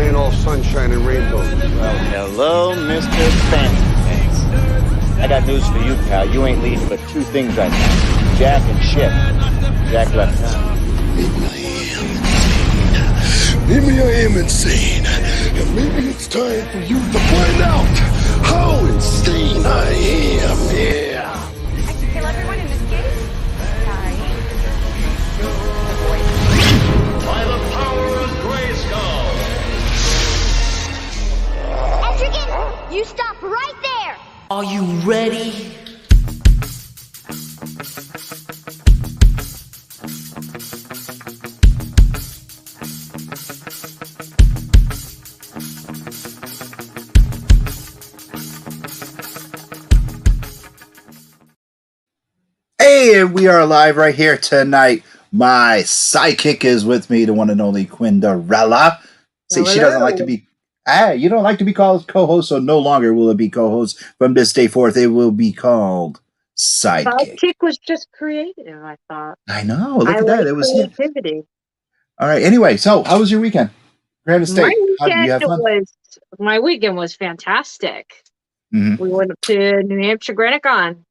ain't all sunshine and rainbows. Well, hello, Mr. Fancy Pants. I got news for you, pal. You ain't leading but two things right now. Jack and Ship. Jack left town. Maybe I am insane. And maybe it's time for you to find out how insane I am. Yeah. I can kill everyone in this case? Sorry. By the power of Grayskull. Angrygeeks, you stop right there! Are you ready? Hey, we are live right here tonight. My sidekick is with me, the one and only Quinderella. See, she doesn't like to be. You don't like to be called co-host, so no longer will it be co-host. From this day forth, it will be called sidekick. Sidekick was just creative, I thought. I know. Look at that. It was creativity. all right. Anyway, so how was your weekend? Grand Estate. How did you have fun? My weekend was fantastic. Mm-hmm. We went up to New Hampshire GraniteCon.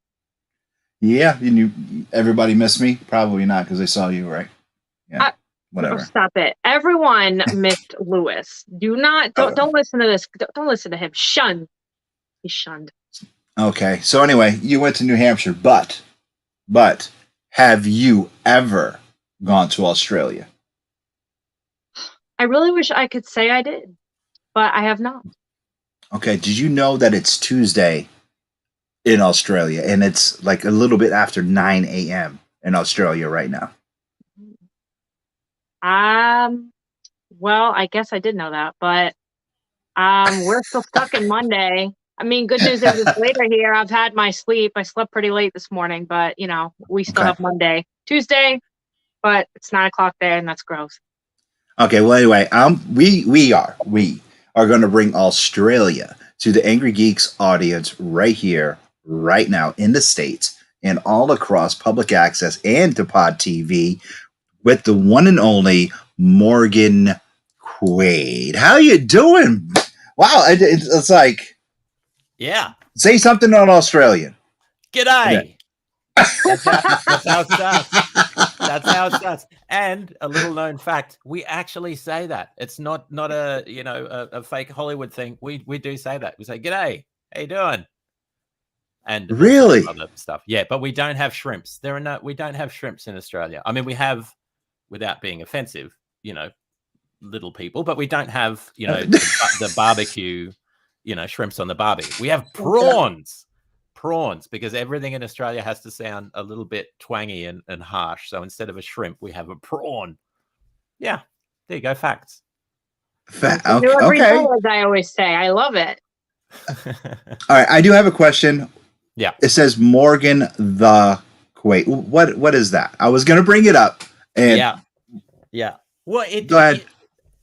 Yeah, you knew everybody missed me. Probably not because they saw you, right? Yeah, whatever. Oh, stop it! Everyone missed Lewis. Don't listen to this. Don't listen to him. Shun. He's shunned. Okay, so anyway, you went to New Hampshire, but have you ever gone to Australia? I really wish I could say I did, but I have not. Okay, did you know that it's Tuesday in Australia and it's like a little bit after 9 a.m. in Australia right now? Well, I guess I did know that, but we're still stuck in Monday. I mean, good news is it's later here. I've had my sleep. I slept pretty late this morning, but we still have Monday, Tuesday, but it's 9 o'clock there, and that's gross. Okay, well, anyway, we are going to bring Australia to the Angrygeeks audience right here, right now in the States and all across public access and to Pod TV with the one and only Morgan Quaid. How you doing? Wow, it's like, yeah. Say something on Australian. G'day. That's how it starts. That's how it starts. And a little known fact, we actually say that. It's not a fake Hollywood thing. We do say that. We say, "G'day, how you doing?" And really other stuff. Yeah, but we don't have shrimps. We don't have shrimps in Australia. I mean, we have, without being offensive, little people, but we don't have, the barbecue, shrimps on the barbie. We have prawns. Prawns, because everything in Australia has to sound a little bit twangy and harsh. So instead of a shrimp, we have a prawn. Yeah, there you go. Facts. Okay. As I always say, I love it. All right, I do have a question. Yeah, it says Morgan the Quaid. What is that? I was going to bring it up. And yeah. Well, go ahead.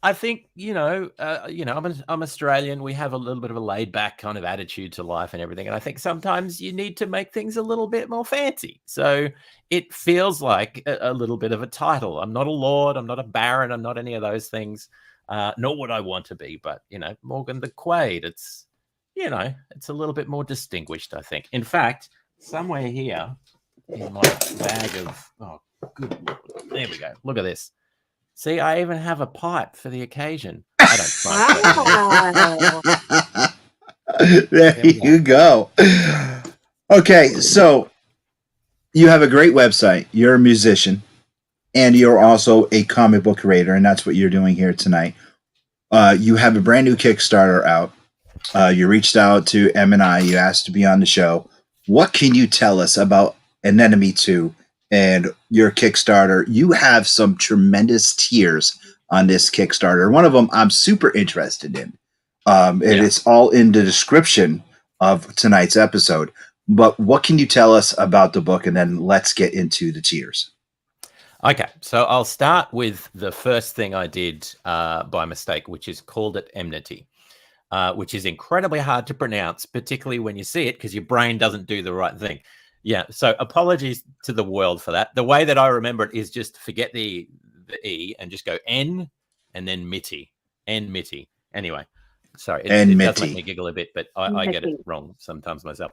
I think I'm Australian. We have a little bit of a laid back kind of attitude to life and everything, and I think sometimes you need to make things a little bit more fancy. So it feels like a little bit of a title. I'm not a lord. I'm not a baron. I'm not any of those things. Nor would I want to be. But Morgan the Quaid. It's it's a little bit more distinguished, I think. In fact, somewhere here in my bag of good Lord, there we go. Look at this. See, I even have a pipe for the occasion. I don't There you go. Okay, so you have a great website. You're a musician, and you're also a comic book creator, and that's what you're doing here tonight. You have a brand new Kickstarter out. You reached out to M&I. You asked to be on the show. What can you tell us about Enmity 2? And your Kickstarter? You have some tremendous tiers on this Kickstarter. One of them I'm super interested in. It's all in the description of tonight's episode. But what can you tell us about the book? And then let's get into the tiers. Okay, so I'll start with the first thing I did by mistake, which is called it Enmity, which is incredibly hard to pronounce, particularly when you see it because your brain doesn't do the right thing. Yeah, so apologies to the world for that. The way that I remember it is just forget the E and just go N and then Mitty. Enmity. Anyway, sorry, it does make Enmity. me giggle a bit, but I get it wrong sometimes myself.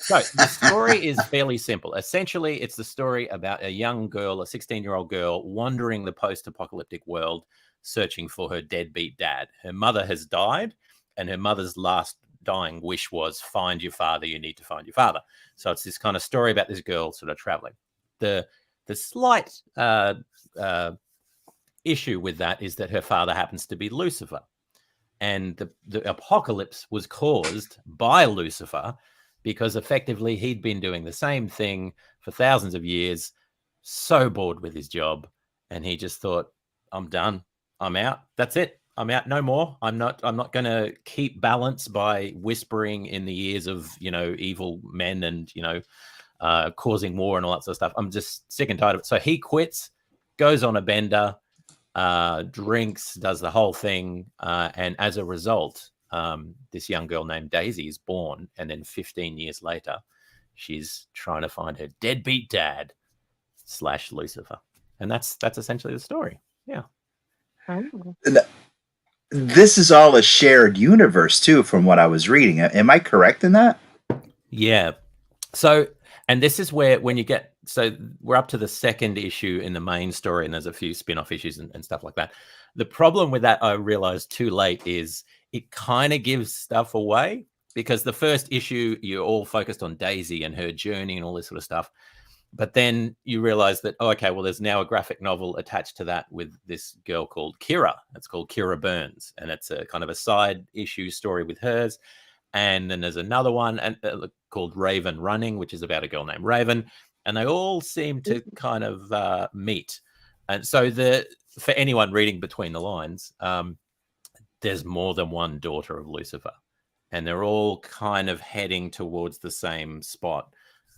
So the story is fairly simple. Essentially, it's the story about a young girl, a 16-year-old girl, wandering the post-apocalyptic world, searching for her deadbeat dad. Her mother has died, and her mother's last dying wish was, find your father, you need to find your father. So it's this kind of story about this girl sort of traveling. The slight issue with that is that her father happens to be Lucifer. And the apocalypse was caused by Lucifer because effectively he'd been doing the same thing for thousands of years, so bored with his job. And he just thought, I'm done. I'm out. That's it. I'm out. No more. I'm not going to keep balance by whispering in the ears of, evil men and, causing war and all that sort of stuff. I'm just sick and tired of it. So he quits, goes on a bender, drinks, does the whole thing. And as a result, this young girl named Daisy is born. And then 15 years later, she's trying to find her deadbeat dad / Lucifer. And that's essentially the story. Yeah. This is all a shared universe too, from what I was reading. Am I correct in that? Yeah. So, and this is where when you get, so we're up to the second issue in the main story, and there's a few spin-off issues and stuff like that. The problem with that, I realized too late, is it kind of gives stuff away, because the first issue, you're all focused on Daisy and her journey and all this sort of stuff. But then you realize that, oh, okay, well, there's now a graphic novel attached to that with this girl called Kira. It's called Kira Burns, and it's a kind of a side issue story with hers. And then there's another one called Raven Running, which is about a girl named Raven. And they all seem to kind of meet. And so for anyone reading between the lines, there's more than one daughter of Lucifer. And they're all kind of heading towards the same spot.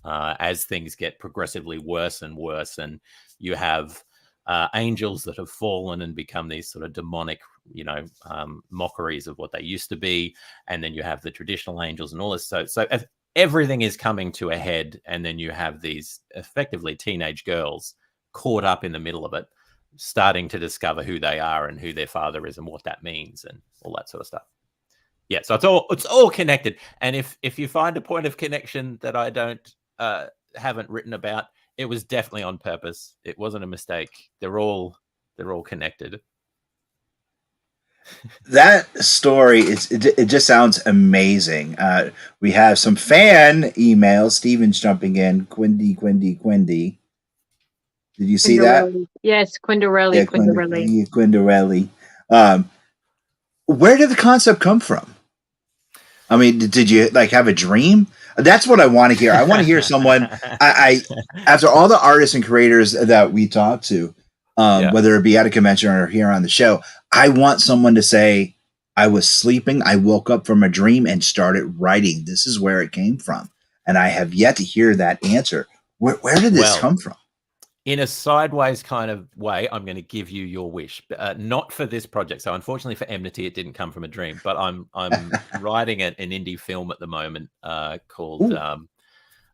As things get progressively worse and worse, and you have angels that have fallen and become these sort of demonic, mockeries of what they used to be, and then you have the traditional angels and all this. So everything is coming to a head, and then you have these effectively teenage girls caught up in the middle of it, starting to discover who they are and who their father is and what that means and all that sort of stuff. Yeah, so it's all connected. And if you find a point of connection that I haven't written about, it was definitely on purpose. It wasn't a mistake. They're all connected. That story it just sounds amazing. We have some fan emails. Steven's jumping in. Quindy. Did you see that? Yes, Quindarelli. Yeah, Quindarelli. Where did the concept come from? I mean, did you have a dream? That's what I want to hear. I want to hear someone. I after all the artists and creators that we talk to, whether it be at a convention or here on the show, I want someone to say, "I was sleeping. I woke up from a dream and started writing. This is where it came from." And I have yet to hear that answer. Where did this come from? In a sideways kind of way, I'm going to give you your wish, not for this project. So unfortunately for Enmity, it didn't come from a dream, but I'm writing an indie film at the moment called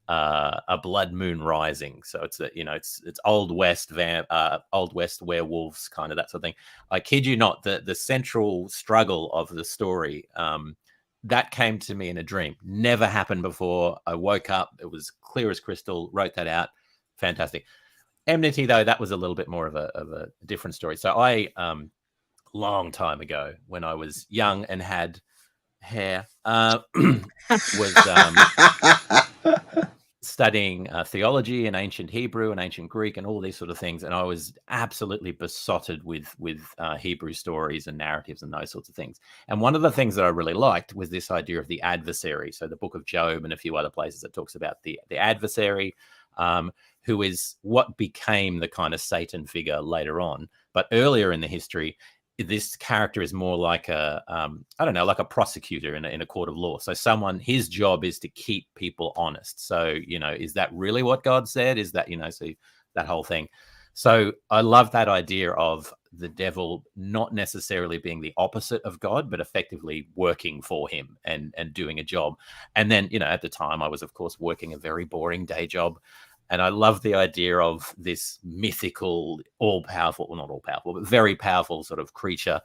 A Blood Moon Rising. So it's it's Old West werewolves, kind of that sort of thing. I kid you not, the central struggle of the story, that came to me in a dream. Never happened before. I woke up, it was clear as crystal, wrote that out. Fantastic. Enmity, though, that was a little bit more of a different story. So I, long time ago, when I was young and had hair, was studying theology and ancient Hebrew and ancient Greek and all these sort of things. And I was absolutely besotted with Hebrew stories and narratives and those sorts of things. And one of the things that I really liked was this idea of the adversary. So the book of Job and a few other places that talks about the adversary, who is what became the kind of Satan figure later on. But earlier in the history, this character is more like a prosecutor in a court of law. So his job is to keep people honest. So, is that really what God said? Is that, so that whole thing. So I love that idea of the devil not necessarily being the opposite of God, but effectively working for him and doing a job. And then, at the time I was, of course, working a very boring day job. And I love the idea of this mythical, all-powerful, well, not all-powerful, but very powerful sort of creature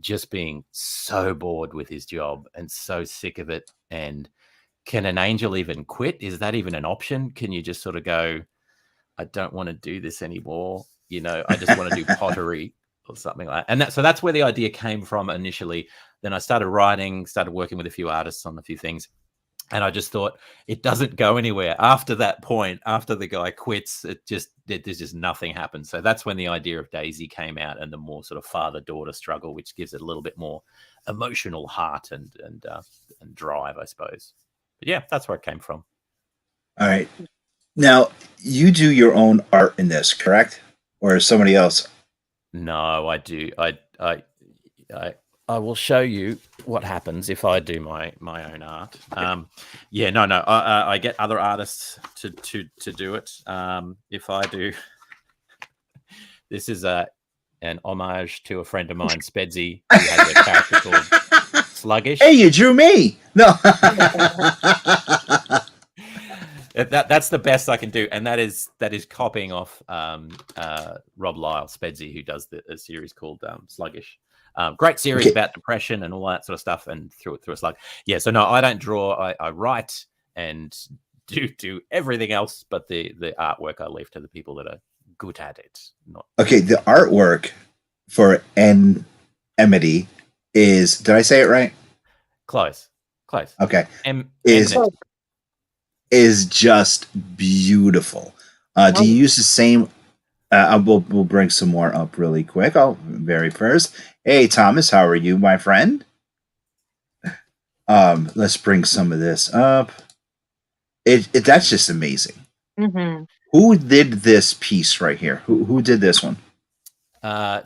just being so bored with his job and so sick of it. And can an angel even quit? Is that even an option? Can you just sort of go, I don't want to do this anymore. I just want to do pottery or something like that. And so that's where the idea came from initially. Then I started writing, started working with a few artists on a few things. And I just thought it doesn't go anywhere. After that point, after the guy quits, there's just nothing happens. So that's when the idea of Daisy came out, and the more sort of father-daughter struggle, which gives it a little bit more emotional heart and drive, I suppose. But yeah, that's where it came from. All right. Now, you do your own art in this, correct? Or is somebody else? No, I do. I will show you what happens if I do my own art. I get other artists to do it. If I do, this is an homage to a friend of mine, Spedsy, who has a character called Sluggish. Hey, you drew me. No. That's the best I can do, and that is copying off Rob Lyle, Spedsy, who does a series called Sluggish. Great series about depression and all that sort of stuff, and through a slug. Yeah, so no, I don't draw. I write and do everything else, but the artwork I leave to the people that are good at it. Okay, the artwork for Enmity is. Did I say it right? Close. Okay, is just beautiful. Do you use the same? We'll bring some more up really quick. Very first. Hey, Thomas, how are you, my friend? Let's bring some of this up. That's just amazing. Mm-hmm. Who did this piece right here? Who did this one?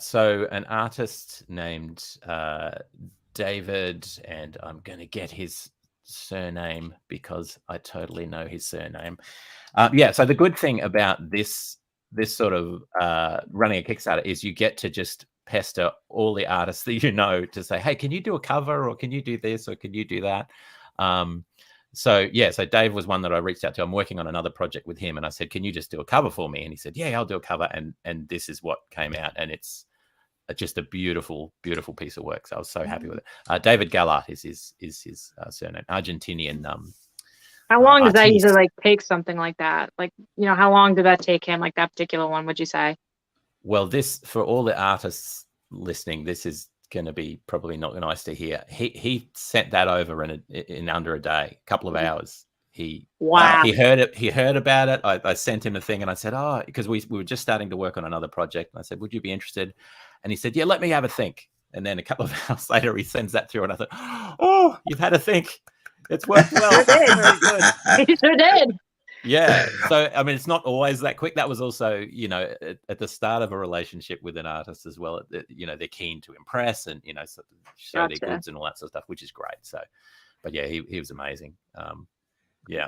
So an artist named David, and I'm going to get his surname because I totally know his surname. So the good thing about this sort of running a Kickstarter is you get to just pester all the artists that you know to say, hey, can you do a cover, or can you do this, or can you do that? So Dave was one that I reached out to. I'm working on another project with him, and I said, can you just do a cover for me? And he said, yeah, I'll do a cover. And this is what came out, and it's just a beautiful, beautiful piece of work. So I was so happy with it. David Gallart is his surname, Argentinian. How long does that usually take something like that? How long did that take him? Like that particular one, would you say? Well, this, for all the artists listening, this is going to be probably not nice to hear. He sent that over in under a day, a couple of hours. He heard it. He heard about it. I sent him a thing, and I said, because we were just starting to work on another project. And I said, would you be interested? And he said, yeah, let me have a think. And then a couple of hours later, he sends that through, and I thought, oh, you've had a think. It's worked well. Very good. He sure did. Yeah. So, I mean, it's not always that quick. That was also, at the start of a relationship with an artist as well. They're keen to impress and, show their goods and all that sort of stuff, which is great. So, but yeah, he was amazing. Yeah.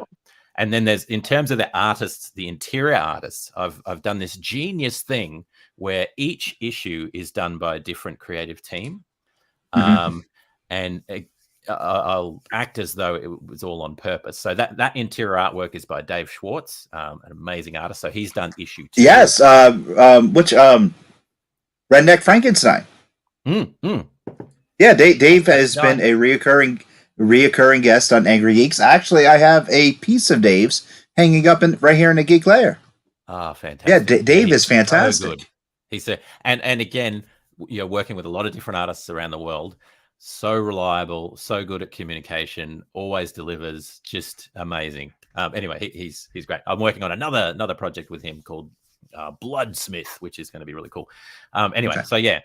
And then there's, in terms of the artists, the interior artists, I've done this genius thing where each issue is done by a different creative team. And I'll act as though it was all on purpose. So that interior artwork is by Dave Schwartz, an amazing artist. So he's done issue 2. Yes. Which Redneck Frankenstein. Yeah, Dave has been a reoccurring guest on Angrygeeks. Actually, I have a piece of Dave's hanging up right here in the Geek Lair. Fantastic. Yeah, Dave is fantastic. So good. He's and again, you're working with a lot of different artists around the world. So reliable, so good at communication, always delivers, just amazing. Anyway, he's great. I'm working on another project with him called Bloodsmith, which is going to be really cool. Anyway, okay.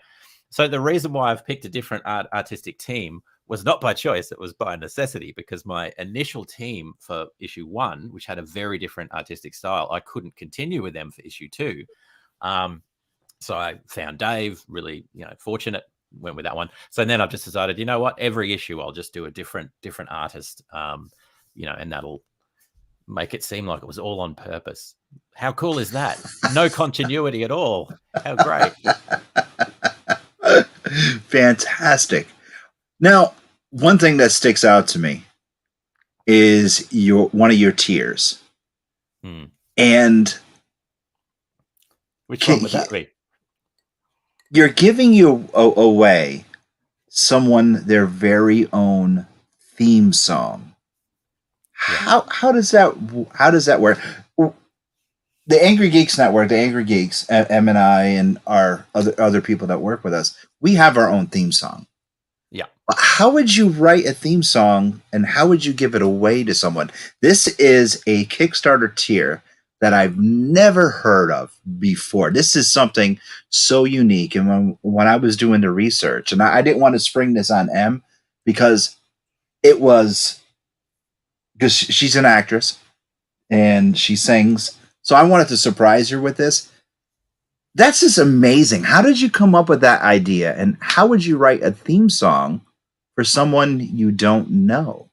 So the reason why I've picked a different artistic team was not by choice, it was by necessity, because my initial team for issue 1, which had a very different artistic style, I couldn't continue with them for issue 2. So I found Dave, really, fortunate, went with that one. So then I've just decided, you know what, every issue I'll just do a different artist, and that'll make it seem like it was all on purpose. How cool is that? No continuity at all. How great. Fantastic. Now, one thing that sticks out to me is one of your tiers. And which one would that be? You're giving you away someone their very own theme song. How does that work? The Angry Geeks Network, the Angry Geeks, Em and I, and our other people that work with us, we have our own theme song. Yeah. How would you write a theme song, and how would you give it away to someone? This is a Kickstarter tier that I've never heard of before. This is something so unique. And when I was doing the research, and I didn't want to spring this on Em because she's an actress and she sings. So I wanted to surprise her with this. That's just amazing. How did you come up with that idea? And how would you write a theme song for someone you don't know?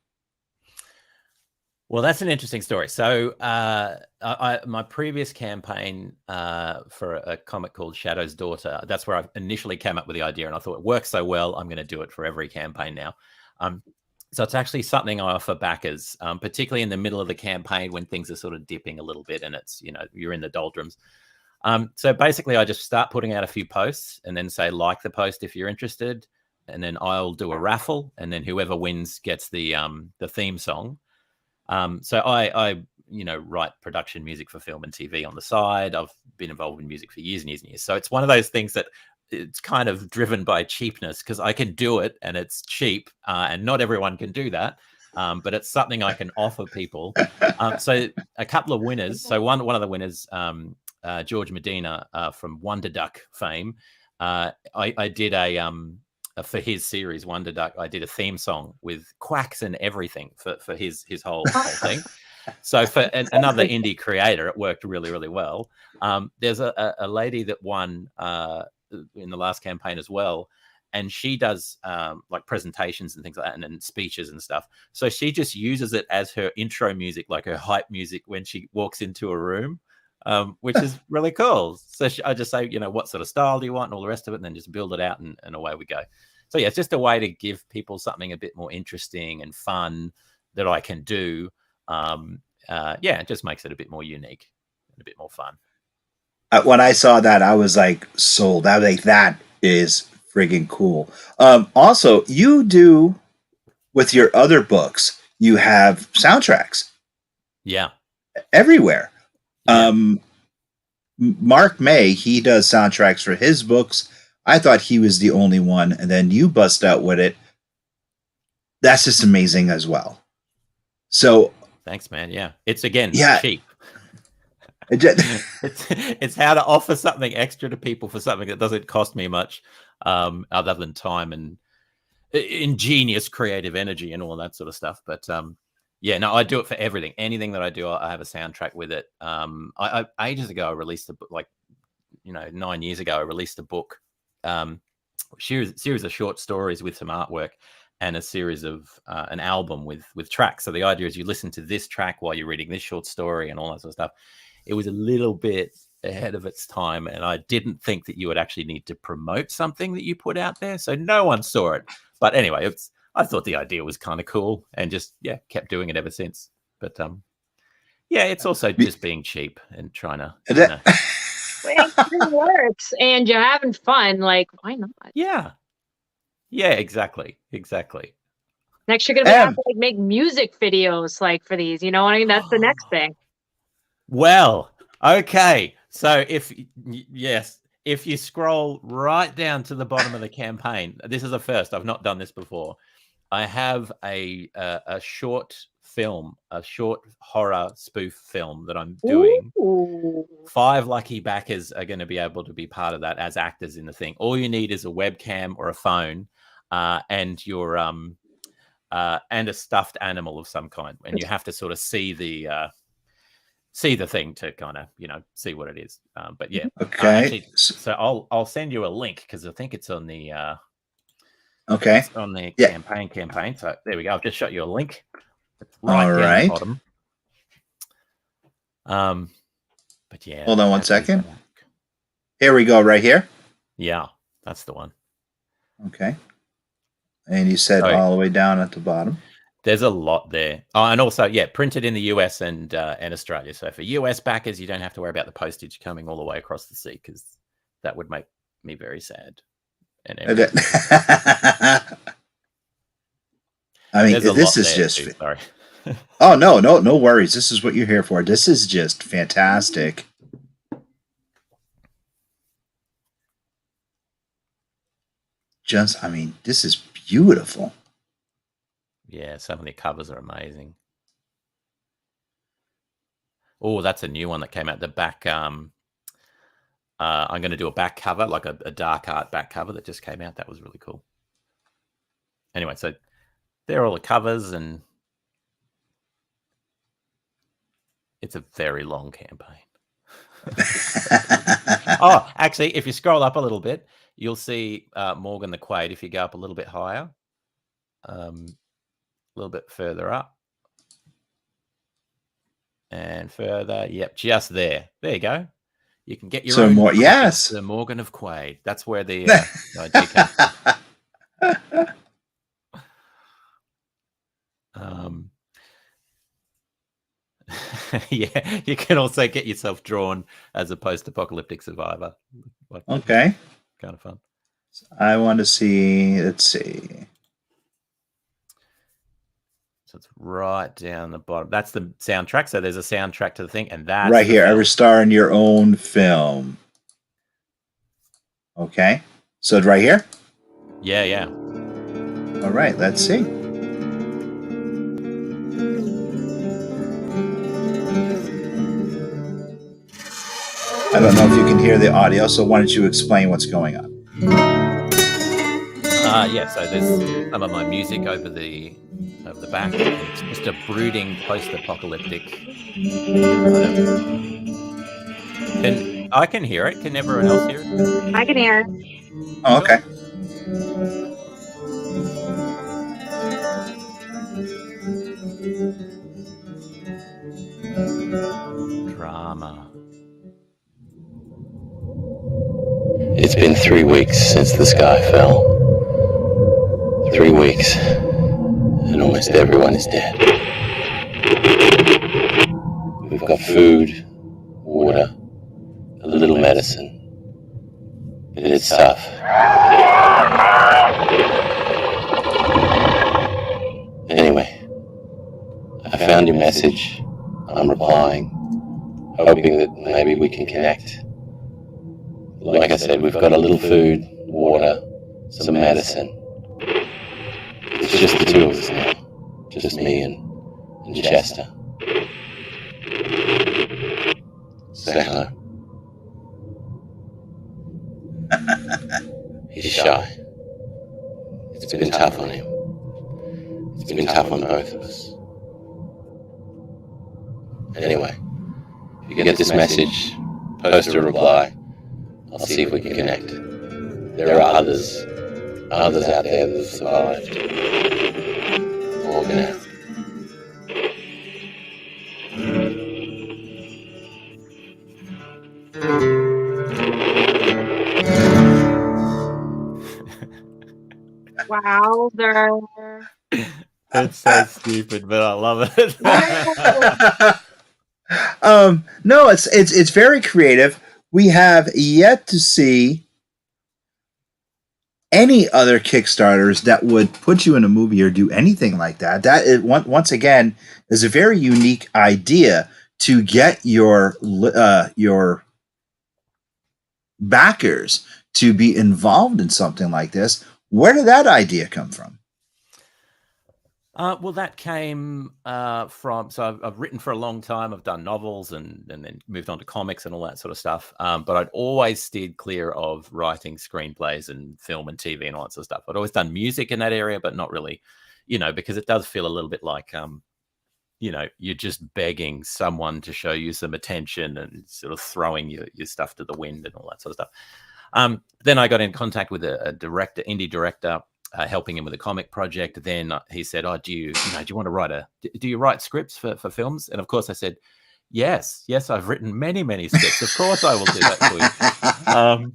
Well, that's an interesting story. So my previous campaign for a comic called Shadow's Daughter, that's where I initially came up with the idea, and I thought it works so well, I'm going to do it for every campaign now. So it's actually something I offer backers, particularly in the middle of the campaign when things are sort of dipping a little bit and it's, you're in the doldrums. So basically I just start putting out a few posts and then say, like the post if you're interested. And then I'll do a raffle, and then whoever wins gets the theme song. So I write production music for film and TV on the side. I've been involved in music for years and years and years. So it's one of those things that it's kind of driven by cheapness, because I can do it and it's cheap, and not everyone can do that. But it's something I can offer people. So a couple of winners. So one of the winners, George Medina from Wonder Duck fame. I did for his series Wonder Duck, I did a theme song with quacks and everything for his whole thing. So for another indie creator, it worked really, really well. There's a lady that won in the last campaign as well, and she does like presentations and things like that, and speeches and stuff. So she just uses it as her intro music, like her hype music when she walks into a room, which is really cool. So I just say, what sort of style do you want and all the rest of it, and then just build it out, and away we go. So yeah, it's just a way to give people something a bit more interesting and fun that I can do. It just makes it a bit more unique and a bit more fun. When I saw that, I was like sold. I was like, that is friggin' cool. Also, you do with your other books, you have soundtracks. Yeah. Everywhere. Yeah. Mark May, he does soundtracks for his books. I thought he was the only one, and then you bust out with it. That's just amazing as well. So thanks, man. Yeah. It's cheap. It's how to offer something extra to people for something that doesn't cost me much, other than time and ingenious creative energy and all that sort of stuff. But I do it for everything. Anything that I do, I have a soundtrack with it. I ages ago I released a book, 9 years ago I released a book, series of short stories with some artwork, and a series of an album with tracks. So the idea is you listen to this track while you're reading this short story and all that sort of stuff. It was a little bit ahead of its time, and I didn't think that you would actually need to promote something that you put out there, so no one saw it. But anyway, I thought the idea was kind of cool, and just kept doing it ever since. But it's also just being cheap and trying to. It works, and you're having fun. Like, why not? Yeah, exactly. Next, you're gonna have to make music videos for these. You know what I mean? That's the next thing. Well, okay. So if you scroll right down to the bottom of the campaign, this is a first. I've not done this before. I have a short film, a short horror spoof film that I'm doing. Ooh. 5 lucky backers are going to be able to be part of that as actors in the thing. All you need is a webcam or a phone, and your and a stuffed animal of some kind, and you have to sort of see the thing to kind of see what it is. But yeah, okay. Actually, so I'll send you a link, because I think it's on the okay, it's on the campaign. So there we go. I've just shot you a link. It's all right. The bottom. But yeah. Hold on one second. Here we go. Right here. Yeah, that's the one. Okay. And you said all the way down at the bottom. There's a lot there. Oh, and also, printed in the US and Australia. So for US backers, you don't have to worry about the postage coming all the way across the sea, because that would make me very sad. and everything. I mean, There's a this lot is there just. too, sorry. Oh no worries. This is what you're here for. This is just fantastic. I mean, this is beautiful. Yeah, some of the covers are amazing. Oh, that's a new one that came out. The back. I'm going to do a back cover, like a dark art back cover that just came out. That was really cool. Anyway, so there are all the covers, and it's a very long campaign. Oh, actually, if you scroll up a little bit, you'll see Morgan the Quaid. If you go up a little bit higher, a little bit further up, and further. Yep, just there. There you go. You can get your own more. Yes, the Morgan of Quaid. That's where the idea came from. Yeah, you can also get yourself drawn as a post-apocalyptic survivor. Okay. Kind of fun. I want to see. Let's see. So it's right down the bottom. That's the soundtrack. So there's a soundtrack to the thing, and that's right here. Ever star in your own film. Okay. So right here? Yeah. All right, let's see. I don't know if you can hear the audio, so why don't you explain what's going on? Yeah, so there's some of my music over the back. It's just a brooding post-apocalyptic. I can hear it. Can everyone else hear it? I can hear. Oh, okay. Drama. It's been 3 weeks since the sky fell. 3 weeks, and almost everyone is dead. We've got food, water, a little medicine, but it's tough. Anyway, I found your message. I'm replying, hoping that maybe we can connect. Like I said, we've got a little food, water, some medicine. It's just the two of us now. Just me and Chester. Say hello. He's shy. It's been tough on him. It's been tough on both of us. Anyway, if you get this message, post a reply. I'll see if we can connect. There are others out there that have survived. Morgan out. Wow, It's so stupid, but I love it. No, it's very creative. We have yet to see any other Kickstarters that would put you in a movie or do anything like that. That is, once again, is a very unique idea to get your backers to be involved in something like this. Where did that idea come from? Well, that came from. So I've written for a long time. I've done novels and then moved on to comics and all that sort of stuff. But I'd always steered clear of writing screenplays and film and TV and all that sort of stuff. I'd always done music in that area, but not really, because it does feel a little bit like, you're just begging someone to show you some attention and sort of throwing your stuff to the wind and all that sort of stuff. Then I got in contact with a indie director. Helping him with a comic project. Then he said, "Oh, do you want to write do you write scripts for films?" And of course I said, yes, I've written many scripts. Of course I will do that for you.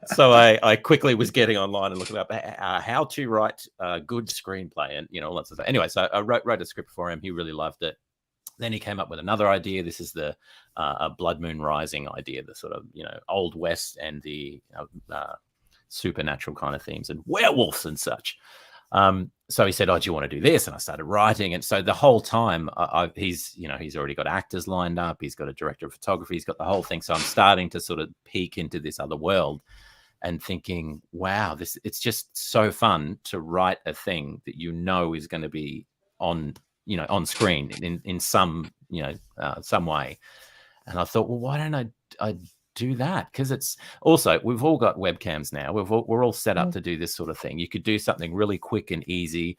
So I quickly was getting online and looking up how to write a good screenplay and, all that sort of stuff. Anyway, so I wrote a script for him. He really loved it. Then he came up with another idea. This is the Blood Moon Rising idea, the sort of, Old West and the supernatural kind of themes and werewolves and such. So he said, "Oh, do you want to do this?" And I started writing. And so the whole time, he's already got actors lined up. He's got a director of photography. He's got the whole thing. So I'm starting to sort of peek into this other world and thinking, wow, it's just so fun to write a thing that is going to be on screen in some, some way. And I thought, well, why don't I do that? Because it's also, we've all got webcams now. We're all set up to do this sort of thing. You could do something really quick and easy,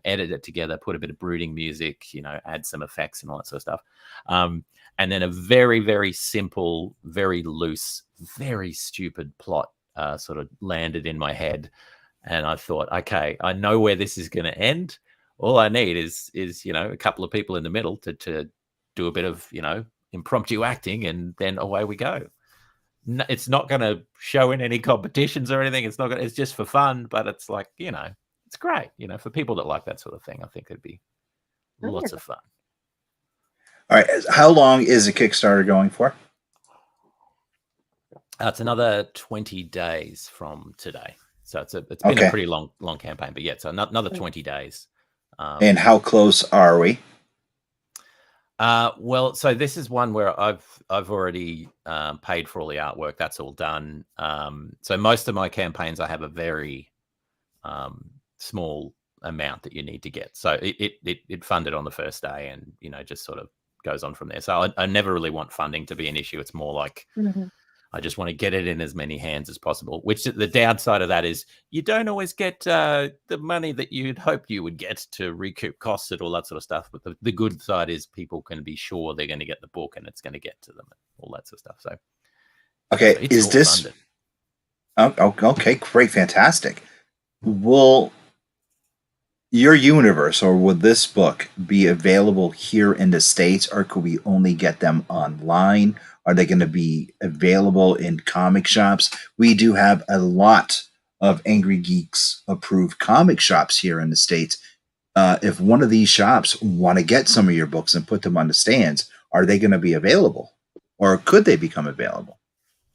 edit it together, put a bit of brooding music, add some effects and all that sort of stuff. And then a very, very simple, very loose, very stupid plot sort of landed in my head. And I thought, okay, I know where this is going to end. All I need is a couple of people in the middle to do a bit of, impromptu acting, and then away we go. It's not going to show in any competitions or anything. It's just for fun, but it's like, it's great, for people that like that sort of thing. I think it'd be lots of fun. All right. How long is the Kickstarter going for? It's another 20 days from today. So it's been a pretty long campaign, but yeah, so another 20 days. And how close are we? Well, so this is one where I've already paid for all the artwork. That's all done. So most of my campaigns, I have a very small amount that you need to get. So it funded on the first day, and just sort of goes on from there. So I never really want funding to be an issue. It's more like I just want to get it in as many hands as possible, which the downside of that is you don't always get the money that you'd hope you would get to recoup costs and all that sort of stuff. But the good side is people can be sure they're going to get the book and it's going to get to them and all that sort of stuff. So, okay, is this funded. Okay, great, fantastic. Will your universe or would this book be available here in the States, or could we only get them online? Are they going to be available in comic shops? We do have a lot of Angrygeeks approved comic shops here in the States. If one of these shops want to get some of your books and put them on the stands, are they going to be available, or could they become available?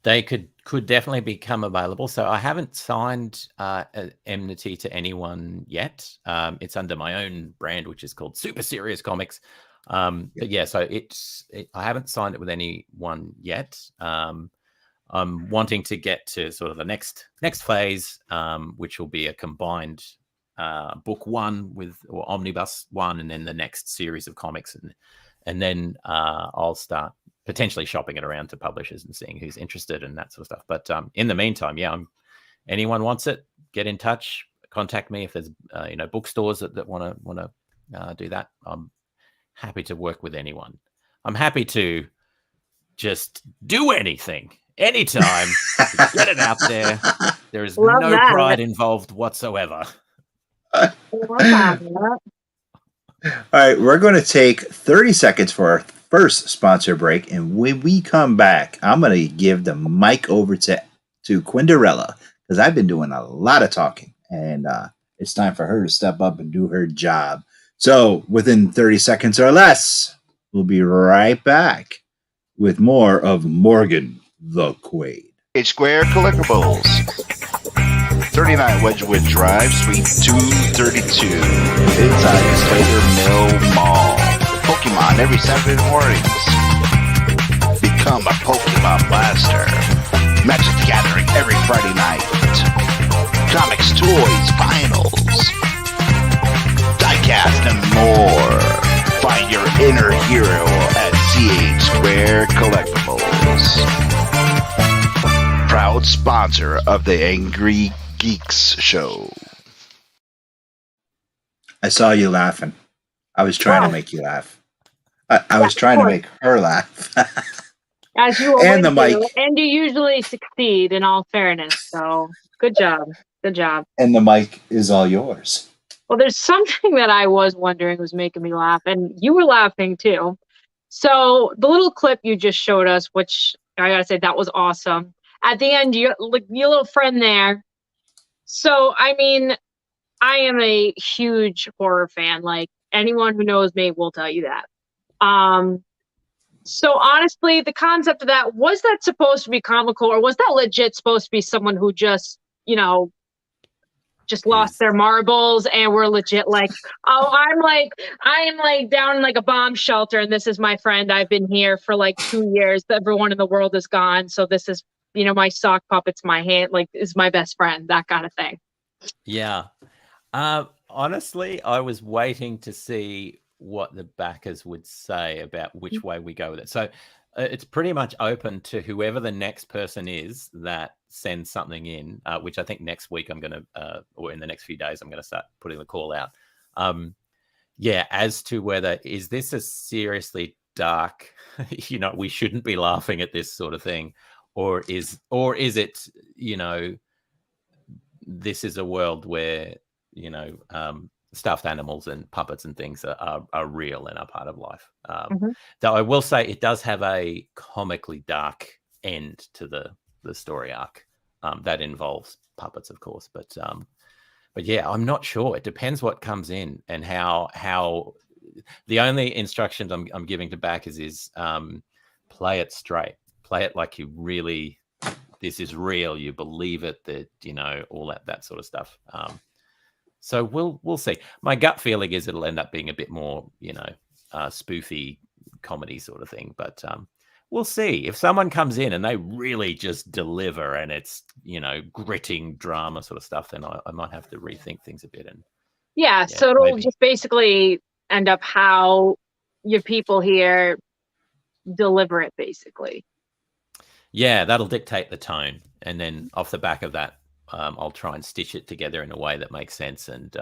They could definitely become available. So I haven't signed Enmity to anyone yet. It's under my own brand, which is called Super Serious Comics. But yeah, so I haven't signed it with anyone yet. I'm wanting to get to sort of the next phase, which will be a combined book one or omnibus one, and then the next series of comics, and then I'll start potentially shopping it around to publishers and seeing who's interested and that sort of stuff. But in the meantime, yeah, anyone wants it, get in touch, contact me if there's bookstores that want to do that. I'm happy to work with anyone. I'm happy to just do anything, anytime. Get it out there. There is no pride involved whatsoever. All right, we're going to take 30 seconds for our first sponsor break, and when we come back, I'm going to give the mic over to Quinderella, because I've been doing a lot of talking, and it's time for her to step up and do her job. So within 30 seconds or less, we'll be right back with more of Morgan the Quaid. Square Collectibles, 39 Wedgwood Drive, Suite 232, inside Slater Mill Mall. Pokemon every Saturday mornings. Become a Pokemon Master. Magic the Gathering every Friday night. Comics, toys, vinyls, diecast, and more. Find your inner hero at CH Square Collectibles. Proud sponsor of the Angry Geeks show. I saw you laughing. I was trying to make you laugh. I was trying to make her laugh. As you always and the mic. do, and you usually succeed, in all fairness. So good job. Good job. And the mic is all yours. Well, there's something that I was wondering was making me laugh, and you were laughing too. So the little clip you just showed us, which I gotta say, that was awesome. At the end, your little friend there. So, I mean, I am a huge horror fan. Like, anyone who knows me will tell you that. So honestly, the concept of that, was that supposed to be comical, or was that legit supposed to be someone who just you know, just lost their marbles and were legit like, oh, I am like down in like a bomb shelter and this is my friend. I've been here for like 2 years. Everyone in the world is gone. So this is, you know, my sock puppet's my hand, like is my best friend, that kind of thing. Yeah. Honestly, I was waiting to see what the backers would say about which way we go with it. So it's pretty much open to whoever the next person is that sends something in, which I think next week I'm going to, or in the next few days, I'm going to start putting the call out. Yeah, as to whether, is this a seriously dark, you know, we shouldn't be laughing at this sort of thing, or is it, you know, this is a world where, you know, stuffed animals and puppets and things are real and are part of life. Though I will say it does have a comically dark end to the story arc that involves puppets, of course. But yeah, I'm not sure. It depends what comes in and how. The only instructions I'm giving to backers is play it straight. Play it like you really, this is real. You believe it. That, you know, all that sort of stuff. So we'll see. My gut feeling is it'll end up being a bit more, you know, spoofy comedy sort of thing. But we'll see. If someone comes in and they really just deliver and it's, you know, gritting drama sort of stuff, then I might have to rethink things a bit. And yeah, so it'll just basically end up how your people here deliver it, basically. Yeah, that'll dictate the tone. And then off the back of that, I'll try and stitch it together in a way that makes sense. And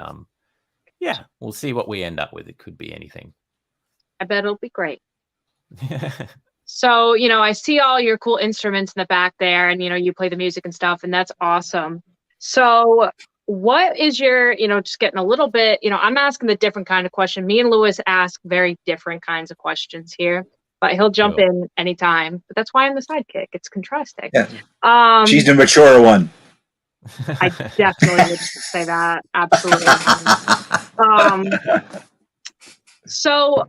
yeah, we'll see what we end up with. It could be anything. I bet it'll be great. So, you know, I see all your cool instruments in the back there and, you know, you play the music and stuff, and that's awesome. So what is your, you know, just getting a little bit, you know, I'm asking the different kind of question. Me and Lewis ask very different kinds of questions here, but he'll jump in anytime. But that's why I'm the sidekick. It's contrasting. Yeah. She's the mature one. I definitely would say that. Absolutely. So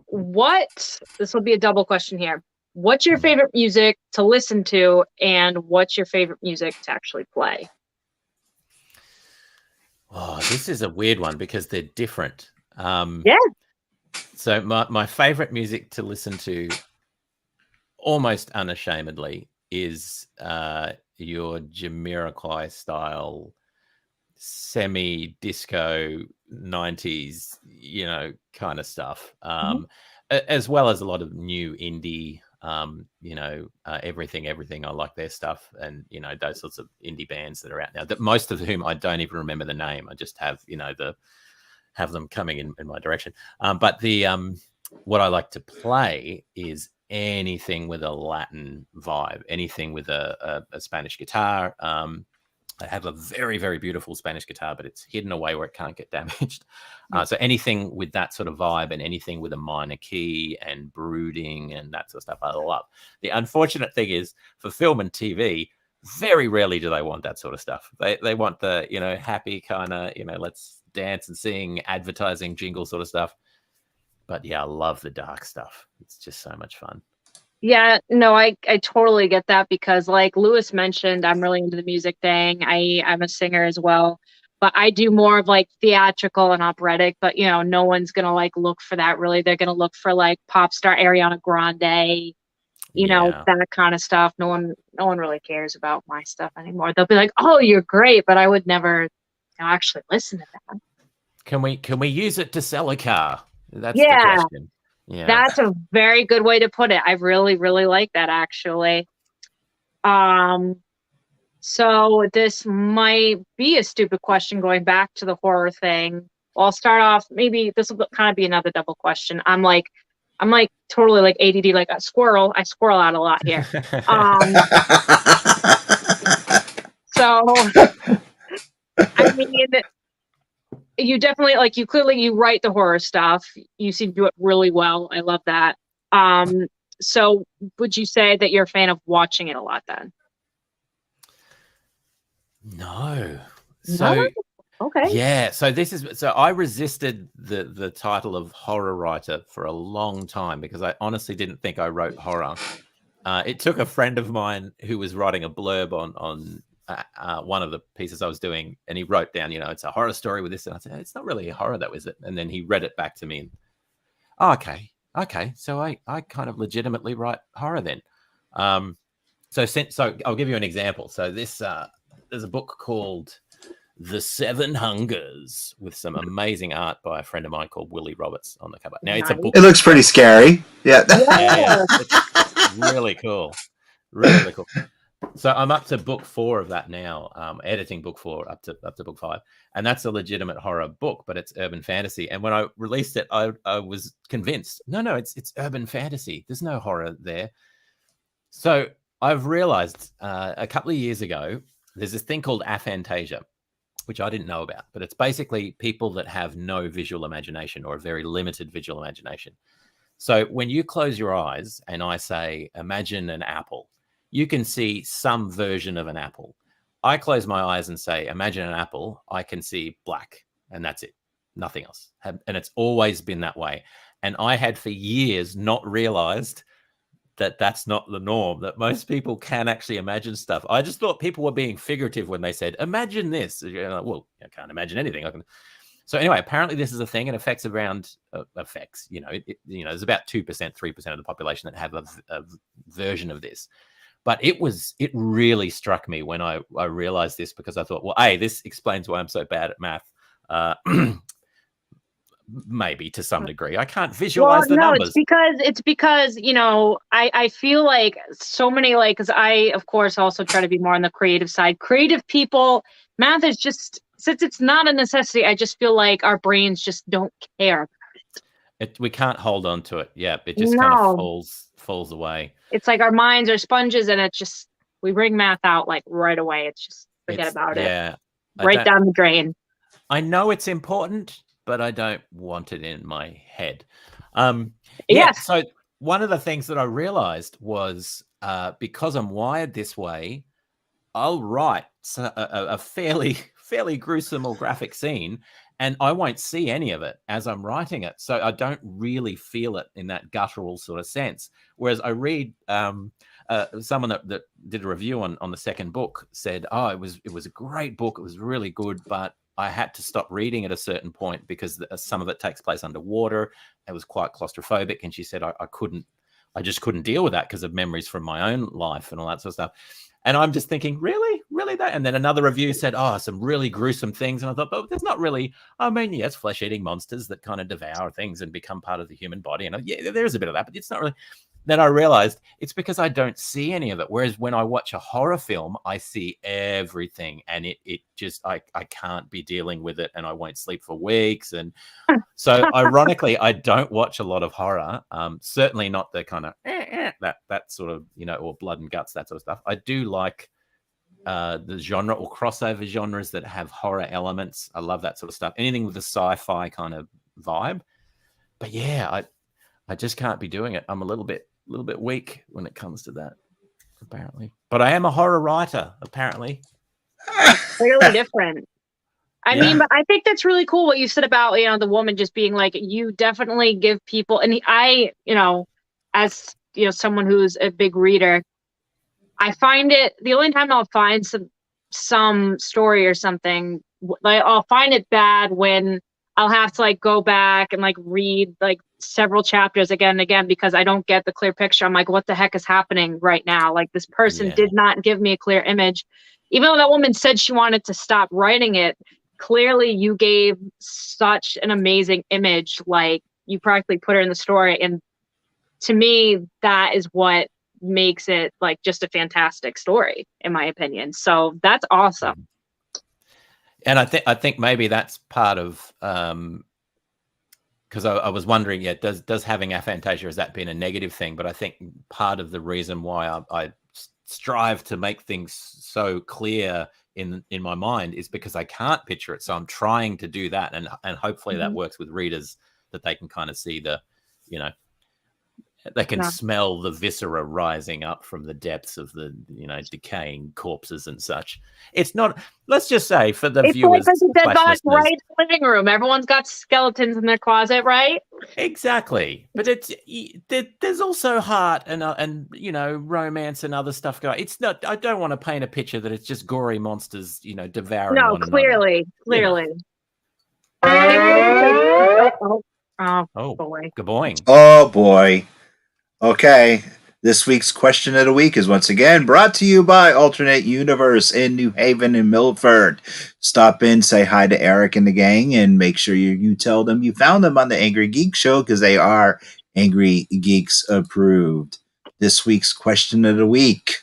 this will be a double question here. What's your favorite music to listen to, and what's your favorite music to actually play? Oh, this is a weird one because they're different. Yeah. So my favorite music to listen to, almost unashamedly, is your Jamiroquai style semi-disco 90s, you know, kind of stuff, as well as a lot of new indie, you know, everything. I like their stuff, and, you know, those sorts of indie bands that are out now, that most of whom I don't even remember the name. I just have, you know, have them coming in my direction. But the what I like to play is anything with a Latin vibe, anything with a Spanish guitar. I have a very, very beautiful Spanish guitar, but it's hidden away where it can't get damaged. So anything with that sort of vibe, and anything with a minor key and brooding and that sort of stuff, I love. The unfortunate thing is, for film and TV, very rarely do they want that sort of stuff. They want the, you know, happy kind of, you know, let's dance and sing, advertising jingle sort of stuff. But yeah, I love the dark stuff. It's just so much fun. Yeah, no, I totally get that, because like Lewis mentioned, I'm really into the music thing. I'm a singer as well, but I do more of like theatrical and operatic, but, you know, no one's going to like look for that really. They're going to look for like pop star Ariana Grande, you know, that kind of stuff. No one really cares about my stuff anymore. They'll be like, oh, you're great, but I would never, you know, actually listen to that. Can we use it to sell a car? That's the question. Yeah, that's a very good way to put it. I really, really like that, actually. So this might be a stupid question going back to the horror thing. I'll start off, maybe this will kind of be another double question. I'm like totally like ADD, like a squirrel. I squirrel out a lot here. So I mean, you definitely, like, you write the horror stuff. You seem to do it really well. I love that. So would you say that you're a fan of watching it a lot then? No. So okay. Yeah. So I resisted the title of horror writer for a long time, because I honestly didn't think I wrote horror. It took a friend of mine who was writing a blurb on one of the pieces I was doing, and he wrote down, it's a horror story with this, and I said, it's not really a horror, though, is it? And then he read it back to me, and okay, so I kind of legitimately write horror then. So I'll give you an example. So this there's a book called The Seven Hungers with some amazing art by a friend of mine called Willie Roberts on the cover. Now it's a book. It looks pretty scary. Yeah. Yeah, it's really cool. Really cool. So I'm up to book 4 of that now, editing book 4 up to book 5. And that's a legitimate horror book, but it's urban fantasy. And when I released it, I was convinced, no, it's urban fantasy. There's no horror there. So I've realized a couple of years ago, there's this thing called aphantasia, which I didn't know about, but it's basically people that have no visual imagination or a very limited visual imagination. So when you close your eyes and I say, imagine an apple, you can see some version of an apple. I close my eyes and say, imagine an apple, I can see black, and that's it, nothing else. And it's always been that way. And I had for years not realized that that's not the norm, that most people can actually imagine stuff. I just thought people were being figurative when they said, imagine this. Well, I can't imagine anything. So anyway, apparently this is a thing, and affects around, there's about 2%, 3% of the population that have a version of this. But it really struck me when I realized this, because I thought, well, this explains why I'm so bad at math. Maybe to some degree. I can't visualize the numbers. It's because, I feel like so many, because I, of course, also try to be more on the creative side. Creative people, math is just, since it's not a necessity, I just feel like our brains just don't care. We can't hold on to it. Yeah, it just kind of falls away. It's like our minds are sponges, and it's just, we bring math out like right away. It's just, forget about it. Yeah. Right down the drain. I know it's important, but I don't want it in my head. So one of the things that I realized was because I'm wired this way, I'll write a fairly gruesome or graphic scene, and I won't see any of it as I'm writing it. So I don't really feel it in that guttural sort of sense. Whereas I read someone that did a review on the second book said, it was a great book. It was really good, but I had to stop reading at a certain point because some of it takes place underwater. It was quite claustrophobic. And she said, I just couldn't deal with that because of memories from my own life and all that sort of stuff. And I'm just thinking, really that? And then another review said, some really gruesome things. And I thought, but there's not really, it's flesh-eating monsters that kind of devour things and become part of the human body. And there's a bit of that, but it's not really. Then I realized it's because I don't see any of it. Whereas when I watch a horror film, I see everything, and it just, I can't be dealing with it, and I won't sleep for weeks. And so ironically, I don't watch a lot of horror. Certainly not the kind of that sort of, or blood and guts, that sort of stuff. I do like the genre or crossover genres that have horror elements. I love that sort of stuff. Anything with a sci-fi kind of vibe. But yeah, I just can't be doing it. I'm a little bit weak when it comes to that, apparently. But I am a horror writer, apparently. Clearly different. I mean, but I think that's really cool what you said about, the woman just being like, you definitely give people, and I, as, someone who's a big reader, I find it, the only time I'll find some story or something, like I'll find it bad when I'll have to go back and read several chapters again and again because I don't get the clear picture. I'm like, what the heck is happening right now? This person did not give me a clear image. Even though that woman said she wanted to stop writing it, clearly you gave such an amazing image. You practically put her in the story. And to me, that is what makes it just a fantastic story, in my opinion. So that's awesome. And I think maybe that's part of because I was wondering, does having aphantasia, has that been a negative thing? But I think part of the reason why I strive to make things so clear in my mind is because I can't picture it. So I'm trying to do that, and hopefully that works with readers, that they can kind of see the, They can No. smell the viscera rising up from the depths of the, decaying corpses and such. It's not. Let's just say for the It's like viewers, there's a dead body listeners, right in the living room. Everyone's got skeletons in their closet, right? exactly. But there's also heart and romance and other stuff going. It's not. I don't want to paint a picture that it's just gory monsters, devouring No, one another. clearly. Oh boy. Gaboing. Oh boy. Okay. This week's question of the week is once again brought to you by Alternate Universe in New Haven and Milford. Stop in, say hi to Eric and the gang, and make sure you tell them you found them on the Angry Geek Show because they are Angry Geeks approved. This week's question of the week.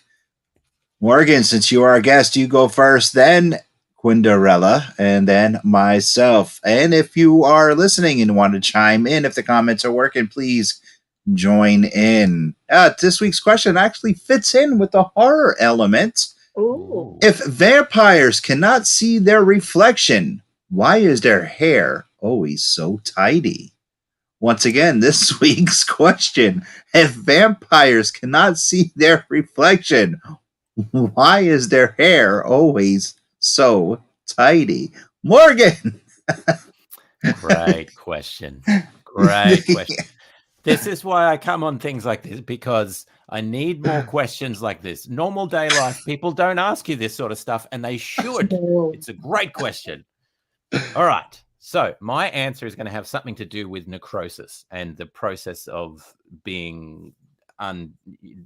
Morgan, since you are our guest, you go first, then Quinderella, and then myself. And if you are listening and want to chime in, if the comments are working, please join in. This week's question actually fits in with the horror element. Ooh. If vampires cannot see their reflection, why is their hair always so tidy? Once again, this week's question. If vampires cannot see their reflection, why is their hair always so tidy? Morgan! Great question. Great question. This is why I come on things like this, because I need more questions like this. Normal day life, people don't ask you this sort of stuff, and they should. It's a great question. All right. So my answer is going to have something to do with necrosis and the process of being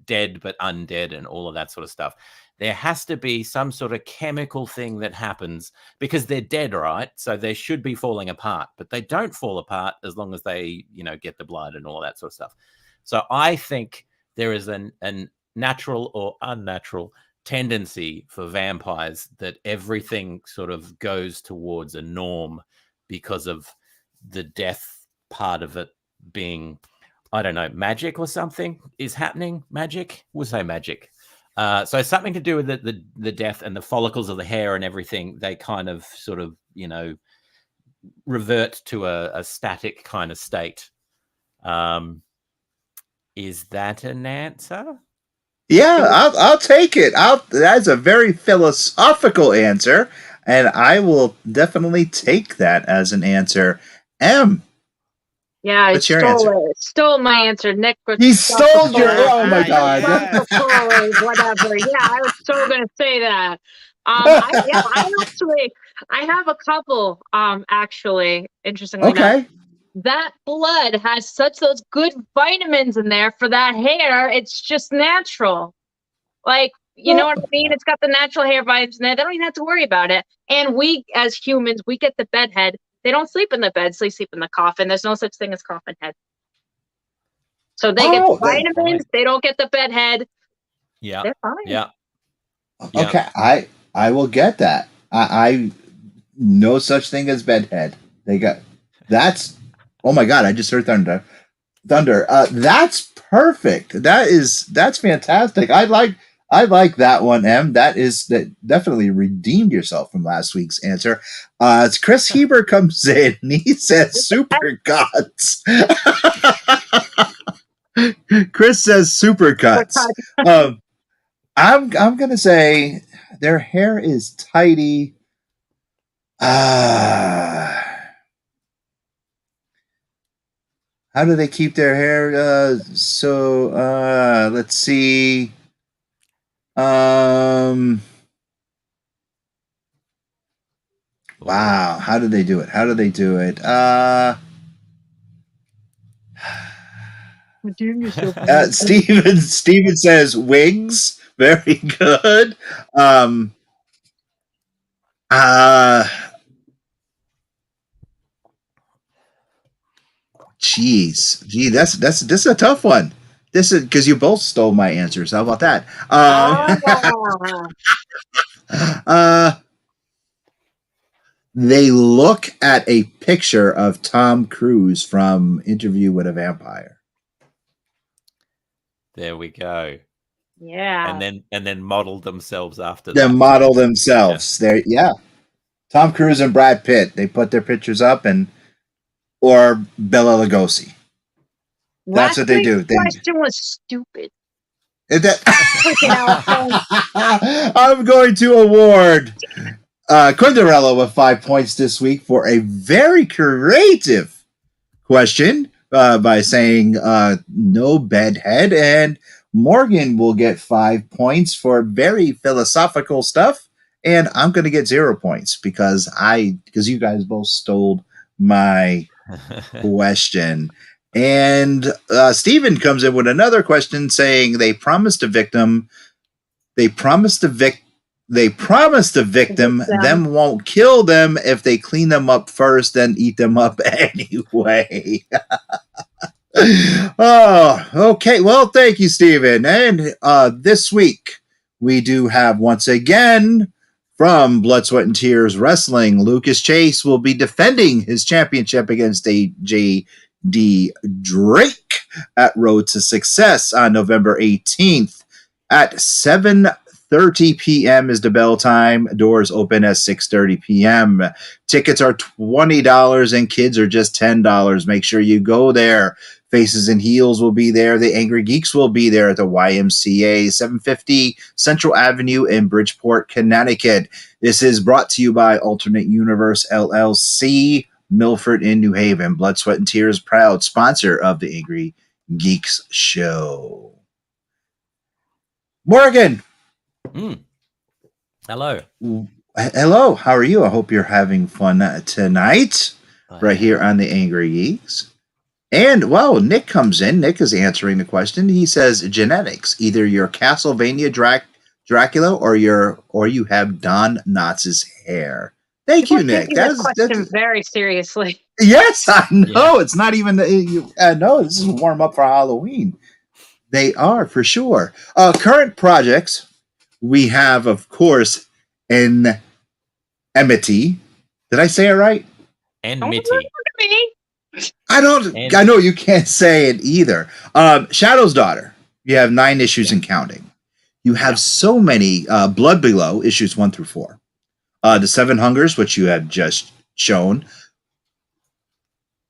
dead but undead and all of that sort of stuff. There has to be some sort of chemical thing that happens because they're dead, right? So they should be falling apart, but they don't fall apart as long as they, get the blood and all that sort of stuff. So I think there is an natural or unnatural tendency for vampires that everything sort of goes towards a norm because of the death part of it being, I don't know, magic or something is happening. Magic? We'll say magic. So something to do with the death and the follicles of the hair and everything, they kind of sort of, revert to a static kind of state. Is that an answer? Yeah, I'll take it. That's a very philosophical answer, and I will definitely take that as an answer. M. Yeah, What's your answer? Stole my answer. Nick was He stole your. Oh my god! Whatever. Yeah, I was so gonna say that. I have a couple. Actually, interestingly enough, that blood has such those good vitamins in there for that hair. It's just natural. Like, you know what I mean? It's got the natural hair vitamins in there. They don't even have to worry about it. And we, as humans, we get the bedhead. They don't sleep in the bed, so they sleep in the coffin. There's no such thing as coffin head. So they get the vitamins. They don't get the bedhead. Yeah. They're fine. Yeah. Okay, I will get that. I no such thing as bedhead. They got that's. Oh my god! I just heard thunder. That's perfect. That's fantastic. I like that one, Em. That definitely redeemed yourself from last week's answer. It's Chris Heber comes in. And he says super cuts. Chris says super cuts. I'm gonna say their hair is tidy. How do they keep their hair? Let's see. Wow. How do they do it? Steven says wigs. Very good. Gee, that's a tough one. This is because you both stole my answers. How about that? They look at a picture of Tom Cruise from Interview with a Vampire. There we go. Yeah. And then model themselves after that. Then model themselves. Yeah. Yeah. Tom Cruise and Brad Pitt. They put their pictures up or Bela Lugosi. That's what they do. Last week's question was stupid. I'm going to award Quinderello with 5 points this week for a very creative question by saying no bedhead, and Morgan will get 5 points for very philosophical stuff, and I'm going to get 0 points because you guys both stole my question. And Steven comes in with another question saying they promised the victim, them won't kill them if they clean them up first, then eat them up anyway. Oh, okay. Well, thank you, Steven. And this week we do have once again from Blood, Sweat, and Tears Wrestling, Lucas Chase will be defending his championship against J.D. Drake at Road to Success on November 18th at 7:30 p.m. is the bell time. Doors open at 6:30 p.m. Tickets are $20 and kids are just $10. Make sure you go there. Faces and Heels will be there. The Angrygeeks will be there at the YMCA, 750 Central Avenue in Bridgeport, Connecticut. This is brought to you by Alternate Universe LLC, Milford in New Haven. Blood, Sweat, and Tears, proud sponsor of the Angrygeeks show. Morgan. Hello. Hello. How are you? I hope you're having fun tonight right here on the Angrygeeks. And, well, Nick comes in. Nick is answering the question. He says, genetics. Either you're Castlevania Dracula or you have Don Knotts' hair. Thank you, Nick. That's question very seriously. Yes, I know. Yeah. It's not even no, this is warm up for Halloween. They are, for sure. Current projects, we have, of course, Enmity. Did I say it right? Enmity. I know you can't say it either. Shadow's Daughter. You have 9 issues and counting. You have so many. Blood Below, issues 1 through 4. The Seven Hungers, which you have just shown.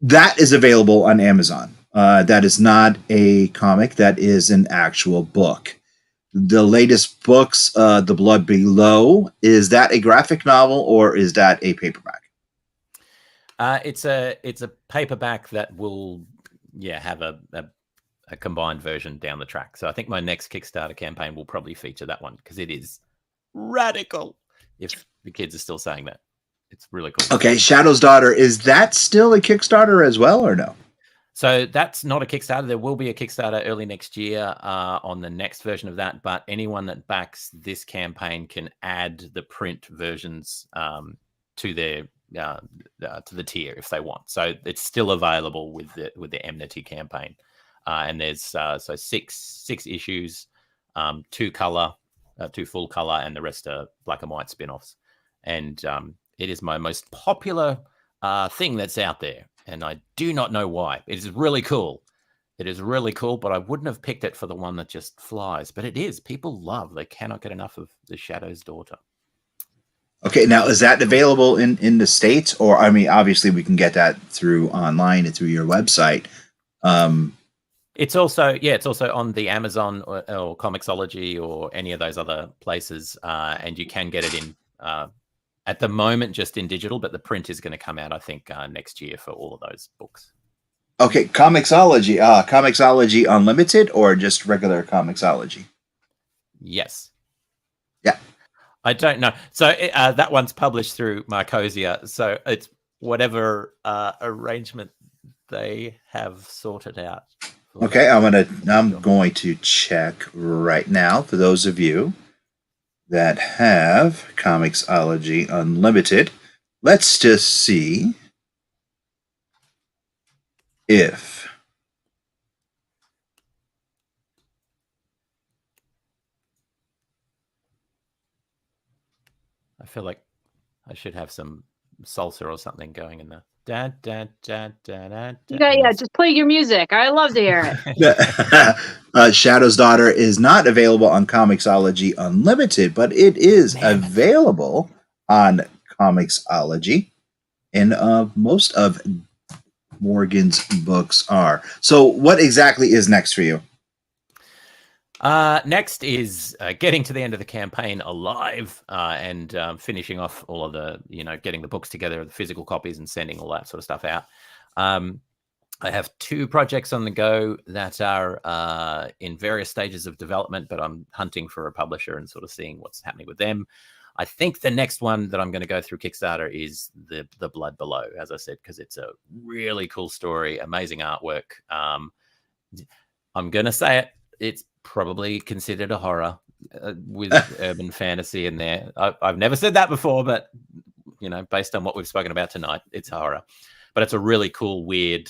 That is available on Amazon. That is not a comic. That is an actual book. The latest books, The Blood Below, is that a graphic novel or is that a paperback? It's a paperback that will have a combined version down the track. So I think my next Kickstarter campaign will probably feature that one because it is radical. If the kids are still saying that, it's really cool. Okay, Shadow's Daughter, is that still a Kickstarter as well or no? So that's not a Kickstarter. There will be a Kickstarter early next year on the next version of that. But anyone that backs this campaign can add the print versions to their to the tier if they want. So it's still available with the Enmity campaign. And there's six issues, 2 color, 2 full color, and the rest are black and white spin-offs. And it is my most popular thing that's out there. And I do not know why. It is really cool. It is really cool, but I wouldn't have picked it for the one that just flies. But it is. People love. They cannot get enough of the Shadow's Daughter. Okay, now is that available in the States? Or, I mean, obviously we can get that through online and through your website. It's also on the Amazon or Comixology or any of those other places. And you can get it in at the moment just in digital, but the print is going to come out, I think, next year for all of those books. Okay, Comixology. Comixology Unlimited or just regular Comixology? Yes. Yeah. I don't know. So that one's published through Marcosia. So it's whatever arrangement they have sorted out. Okay, I'm going to check right now for those of you that have Comixology Unlimited. Let's just see if I feel like I should have some salsa or something going in there. Da, da, da, da, da, da. Yeah, just play your music. I love to hear it. Shadow's Daughter is not available on Comixology Unlimited, but it is available on Comixology in most of Morgan's books are. So what exactly is next for you? Next is getting to the end of the campaign alive and finishing off all of the, getting the books together, the physical copies, and sending all that sort of stuff out. I have 2 projects on the go that are in various stages of development, but I'm hunting for a publisher and sort of seeing what's happening with them. I think the next one that I'm going to go through Kickstarter is the Blood Below, as I said, because it's a really cool story, amazing artwork. I'm going to say it. It's probably considered a horror with urban fantasy in there. I've never said that before, but, based on what we've spoken about tonight, it's a horror. But it's a really cool, weird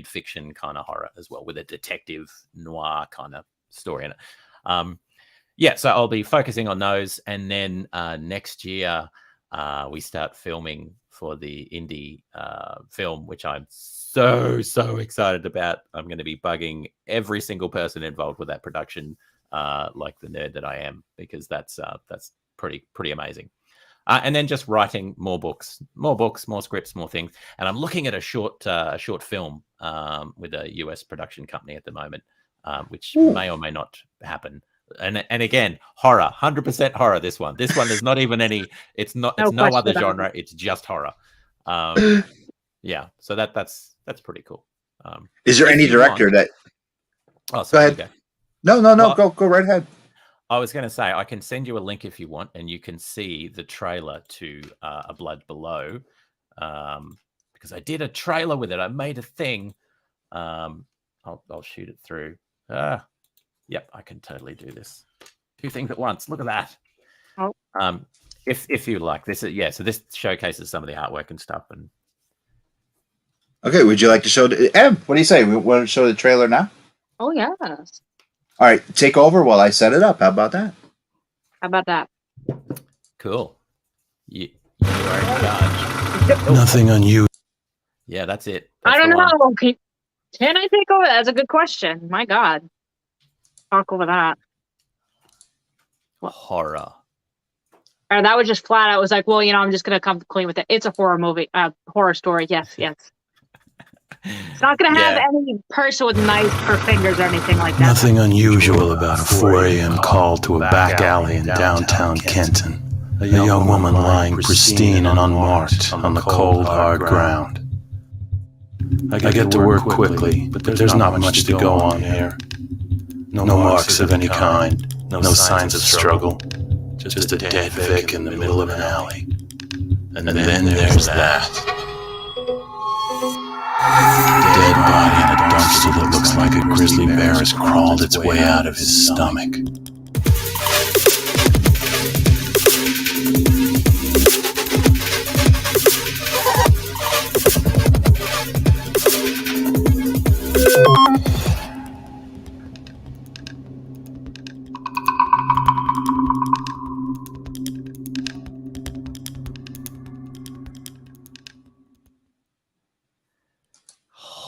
fiction kind of horror as well, with a detective noir kind of story in it. So I'll be focusing on those. And then next year, we start filming for the indie film, which I'm so excited about. I'm going to be bugging every single person involved with that production, like the nerd that I am, because that's pretty amazing. And then just writing more books, more scripts, more things. And I'm looking at a short film with a US production company at the moment, which may or may not happen. And again, horror, 100% horror. This one, there's not even any. It's no other genre. It's just horror. So that's pretty cool. Is there any director that? Oh, sorry, go ahead. No. Well, go right ahead. I was going to say, I can send you a link if you want, and you can see the trailer to A Blood Below, because I did a trailer with it. I made a thing. I'll shoot it through. Yep, I can totally do this. 2 things at once. Look at that. Oh. If you like this, so this showcases some of the artwork and stuff. And okay, would you like to show Em? What do you say? We want to show the trailer now? Oh yes. All right, take over while I set it up. How about that? Cool. You are in charge. Nothing unusual. Yeah, that's it. I don't know. Can I take over? That's a good question. My God. Talk over that. Horror. Or that was just flat out. It was like, well, I'm just gonna come clean with it. It's a horror movie, horror story. Yes. It's not gonna have any person with knives or fingers or anything like that. Nothing unusual about a 4 a.m. call to a back alley in downtown Kenton. A young woman lying pristine and unmarked on the cold, hard ground. I get to work quickly, but there's not much to go on here. No marks of any kind, no signs of struggle. Just a dead Vic in the middle of an alley. And then there's that. Dead body in a dumpster that looks like a grizzly bear has crawled its way out of his stomach.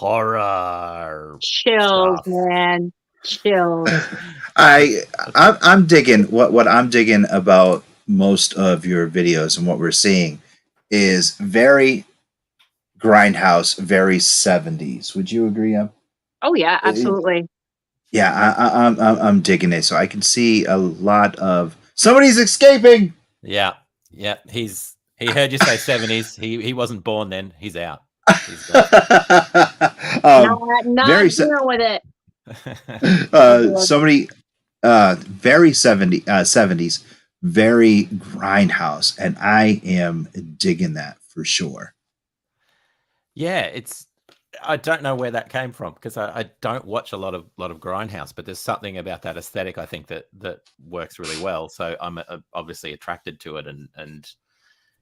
Horror. Chills, stuff. man. Chills. I'm digging what I'm digging about most of your videos, and what we're seeing is very grindhouse, very 70s. Would you agree? Oh yeah, absolutely. Yeah, I'm digging it. So I can see a lot of somebody's escaping. Yeah. He heard you say 70s. He wasn't born then. He's out. Not very dealing with it. Somebody very 70s, very grindhouse, and I am digging that for sure. Yeah, I don't know where that came from, because I don't watch a lot of grindhouse, but there's something about that aesthetic I think that works really well. So I'm obviously attracted to it, and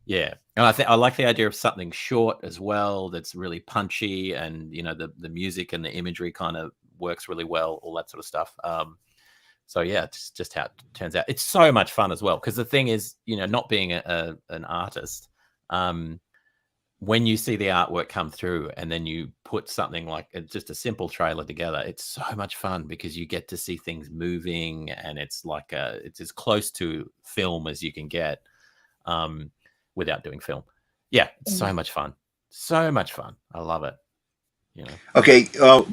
yeah, and I like the idea of something short as well that's really punchy, and the music and the imagery kind of works really well, all that sort of stuff. So yeah, it's just how it turns out. It's so much fun as well, because the thing is, not being an artist, when you see the artwork come through and then you put something like just a simple trailer together, it's so much fun because you get to see things moving, and it's like it's as close to film as you can get without doing film. Yeah, it's so much fun. So much fun. I love it. You know. Okay,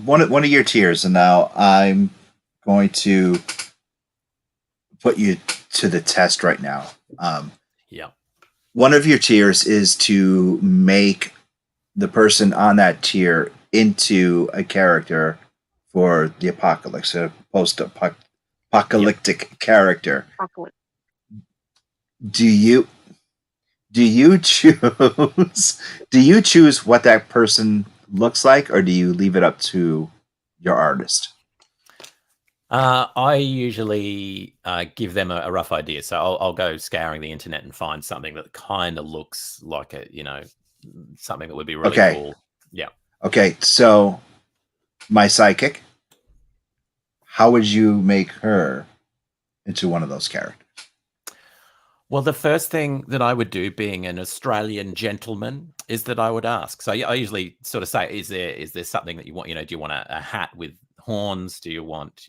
one of your tiers, and now I'm going to put you to the test right now. Yeah. One of your tiers is to make the person on that tier into a character for the apocalypse, a post-apocalyptic character. Apocalypse. Do you choose what that person looks like, or do you leave it up to your artist? I usually give them a rough idea, so I'll go scouring the internet and find something that kind of looks like something that would be really cool. Yeah. Okay, so my psychic, how would you make her into one of those characters? Well, the first thing that I would do, being an Australian gentleman, is that I would ask. So I usually sort of say, is there something that you want? Do you want a hat with horns? Do you want,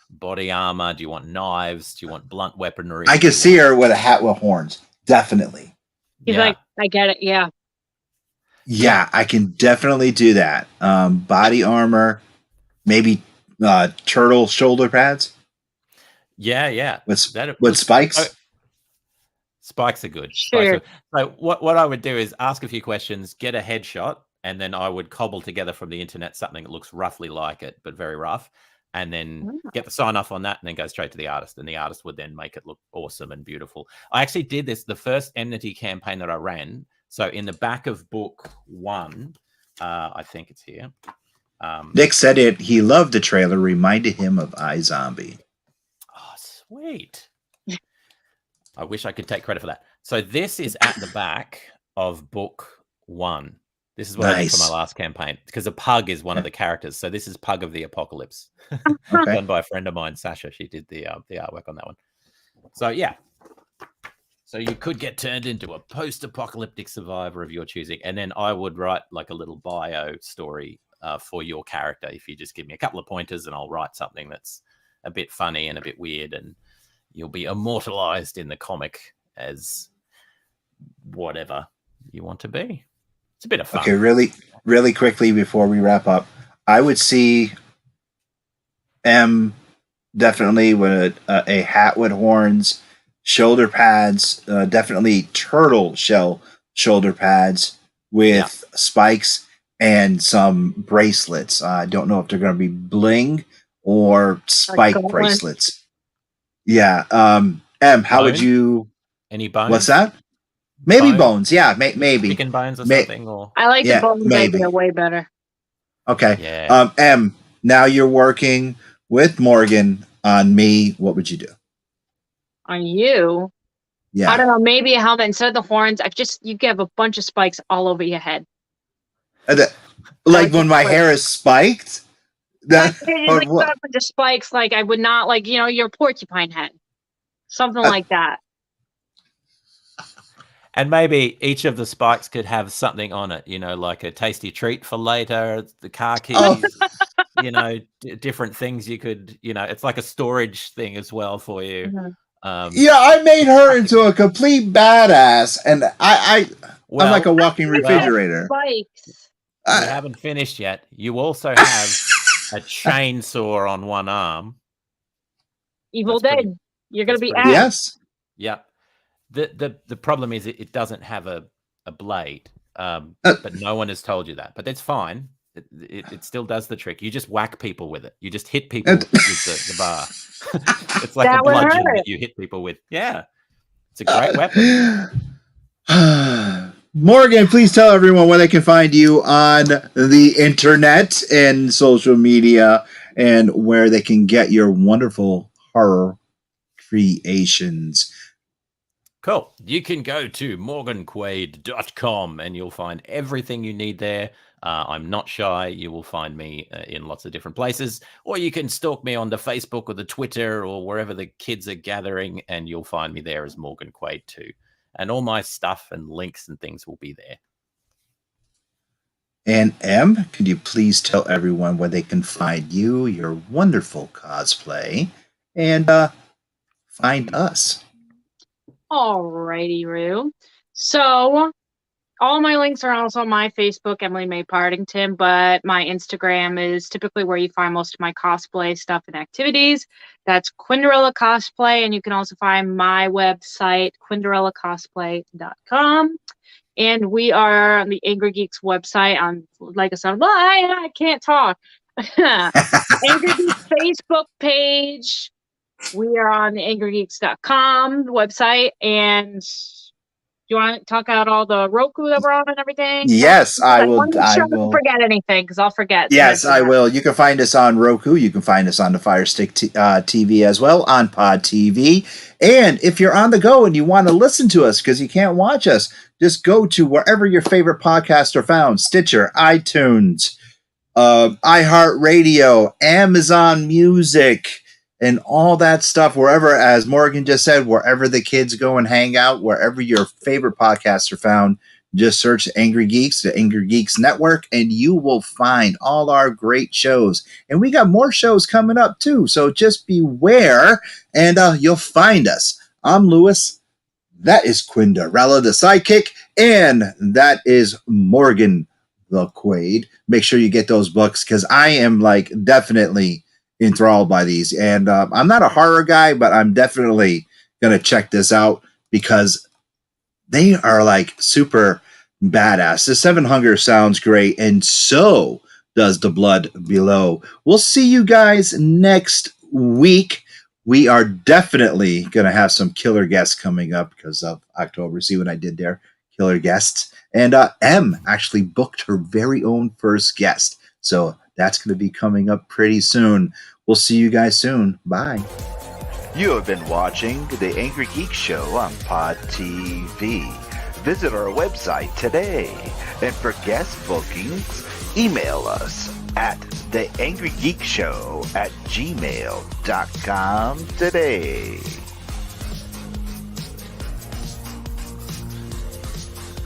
body armor? Do you want knives? Do you want blunt weaponry? I can see her with a hat with horns. Definitely. He's like, I get it. Yeah. Yeah, I can definitely do that. Body armor, maybe turtle shoulder pads. Yeah. With spikes. Spikes are good. Sure. So what I would do is ask a few questions, get a headshot, and then I would cobble together from the internet something that looks roughly like it, but very rough, and then get the sign off on that, and then go straight to the artist, and the artist would then make it look awesome and beautiful. I actually did this the first Enmity campaign that I ran. So in the back of book 1, I think it's here. Nick said it. He loved the trailer. Reminded him of iZombie. Oh, sweet. I wish I could take credit for that. So this is at the back of book 1. This is what I did for my last campaign, because a pug is one of the characters. So this is Pug of the Apocalypse, done by a friend of mine, Sasha. She did the artwork on that one. So yeah. So you could get turned into a post-apocalyptic survivor of your choosing, and then I would write like a little bio story for your character. If you just give me a couple of pointers, and I'll write something that's a bit funny and a bit weird, and you'll be immortalized in the comic as whatever you want to be. It's a bit of fun. Okay, really quickly before we wrap up, I would see M definitely with a hat with horns, shoulder pads, definitely turtle shell shoulder pads with spikes and some bracelets. I don't know if they're going to be bling or spike bracelets. Yeah. M, how would you? Any bones? What's that? Maybe bones. Yeah, maybe chicken bones or something. Or I like the bones idea way better. Okay. Yeah. M, now you're working with Morgan on me. What would you do? On you? Yeah. I don't know. Maybe a helmet instead of the horns. You have a bunch of spikes all over your head. Like when my hair is spiked. Like a bunch of spikes. Like I would not like your porcupine head, something like that. And maybe each of the spikes could have something on it, like a tasty treat for later, the car keys, different things you could, it's like a storage thing as well for you. Mm-hmm. I made her into a complete badass, and I'm like a walking refrigerator. Spikes. We haven't finished yet. You also have a chainsaw on one arm. Evil Dead. You're going to be Ash. Yes. Yeah. The problem is it doesn't have a blade, but no one has told you that. But that's fine. It still does the trick. You just whack people with it. You just hit people with the bar. It's like a bludgeon that you hit people with. Yeah. It's a great weapon. Morgan, please tell everyone where they can find you on the internet and social media, and where they can get your wonderful horror creations. Cool. You can go to morganquaid.com and you'll find everything you need there. I'm not shy. You will find me in lots of different places, or you can stalk me on the Facebook or the Twitter or wherever the kids are gathering, and you'll find me there as Morgan Quaid too. And all my stuff and links and things will be there. And M, could you please tell everyone where they can find you, your wonderful cosplay, and find us? Alrighty, Roo. So all my links are also on my Facebook, Emily May Partington, but my Instagram is typically where you find most of my cosplay stuff and activities. That's Quinderella Cosplay, and you can also find my website, quinderellacosplay.com. And we are on the Angrygeeks website on, like I said, I can't talk. Angrygeeks Facebook page. We are on the angrygeeks.com website. And do you want to talk about all the Roku that we're on and everything? Yes, I will. Want to make sure I don't forget anything because I'll forget. Yes, I will. You can find us on Roku. You can find us on the Fire Stick TV as well, on Pod TV. And if you're on the go and you want to listen to us because you can't watch us, just go to wherever your favorite podcasts are found: Stitcher, iTunes, iHeartRadio, Amazon Music, and all that stuff. Wherever, as Morgan just said, wherever the kids go and hang out, wherever your favorite podcasts are found, just search Angrygeeks, the Angrygeeks Network, and you will find all our great shows. And we got more shows coming up too, so just beware, and you'll find us. I'm Lewis. That is Quinderella, the sidekick, and that is Morgan, the Quaid. Make sure you get those books because I am definitely enthralled by these. And I'm not a horror guy, but I'm definitely going to check this out because they are super badass. The Seven Hunger sounds great, and so does The Blood Below. We'll see you guys next week. We are definitely going to have some killer guests coming up because of October. See what I did there? Killer guests. And M actually booked her very own first guest. So that's going to be coming up pretty soon. We'll see you guys soon. Bye. You have been watching The Angry Geek Show on Pod TV. Visit our website today. And for guest bookings, email us at theangrygeekshow@gmail.com today.